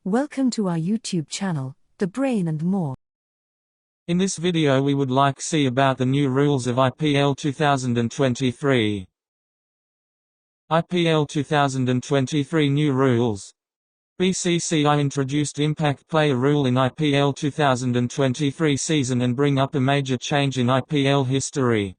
Welcome to our YouTube channel, The Brain and More. In this video we would like see about the new rules of IPL 2023. IPL 2023 New Rules. BCCI introduced Impact Player Rule in IPL 2023 season and bring up a major change in IPL history.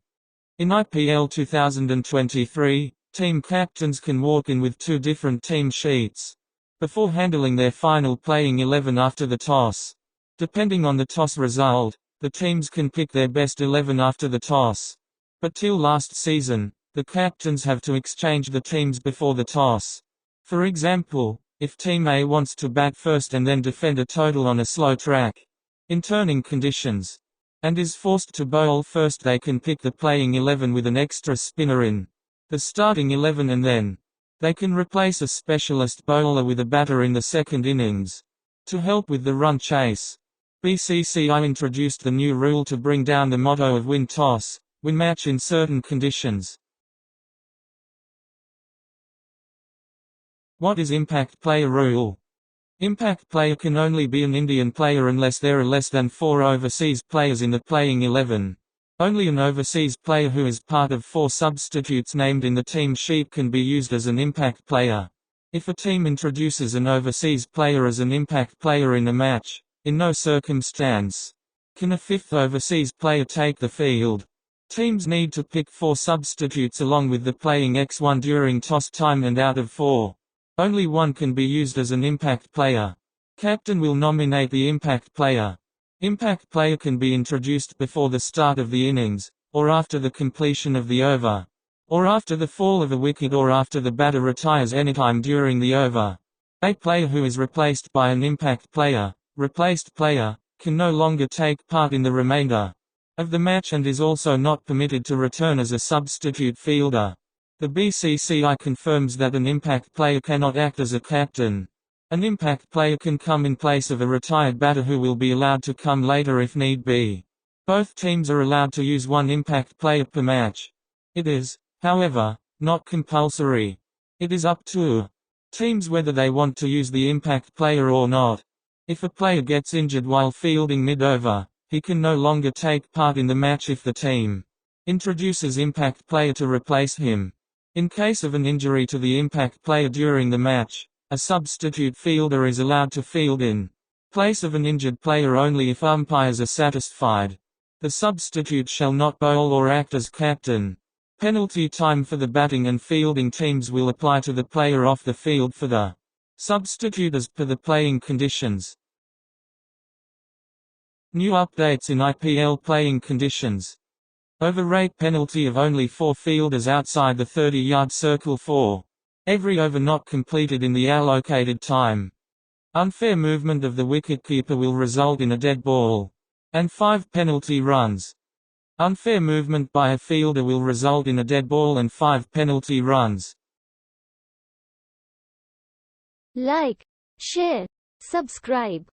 In IPL 2023, team captains can walk in with two different team sheets before handling their final playing 11 after the toss. Depending on the toss result, the teams can pick their best 11 after the toss. But till last season, the captains have to exchange the teams before the toss. For example, if Team A wants to bat first and then defend a total on a slow track, in turning conditions, and is forced to bowl first, they can pick the playing 11 with an extra spinner in the starting 11 and then they can replace a specialist bowler with a batter in the second innings. To help with the run chase, BCCI introduced the new rule to bring down the motto of win toss, win match in certain conditions. What is Impact Player Rule? Impact player can only be an Indian player unless there are less than 4 overseas players in the playing 11. Only an overseas player who is part of 4 substitutes named in the team sheet can be used as an impact player. If a team introduces an overseas player as an impact player in a match, in no circumstance can a 5th overseas player take the field. Teams need to pick 4 substitutes along with the playing X1 during toss time, and out of 4, only 1 can be used as an impact player. Captain will nominate the impact player. Impact player can be introduced before the start of the innings, or after the completion of the over, or after the fall of a wicket, or after the batter retires anytime during the over. A player who is replaced by an impact player, replaced player, can no longer take part in the remainder of the match and is also not permitted to return as a substitute fielder. The BCCI confirms that an impact player cannot act as a captain. An impact player can come in place of a retired batter who will be allowed to come later if need be. Both teams are allowed to use 1 impact player per match. It is, however, not compulsory. It is up to teams whether they want to use the impact player or not. If a player gets injured while fielding mid-over, he can no longer take part in the match if the team introduces impact player to replace him. In case of an injury to the impact player during the match, a substitute fielder is allowed to field in place of an injured player only if umpires are satisfied. The substitute shall not bowl or act as captain. Penalty time for the batting and fielding teams will apply to the player off the field for the substitute as per the playing conditions. New updates in IPL playing conditions. Over rate penalty of only 4 fielders outside the 30-yard circle for every over not completed in the allocated time. Unfair movement of the wicketkeeper will result in a dead ball and 5 penalty runs. Unfair movement by a fielder will result in a dead ball and 5 penalty runs. Like, share, subscribe.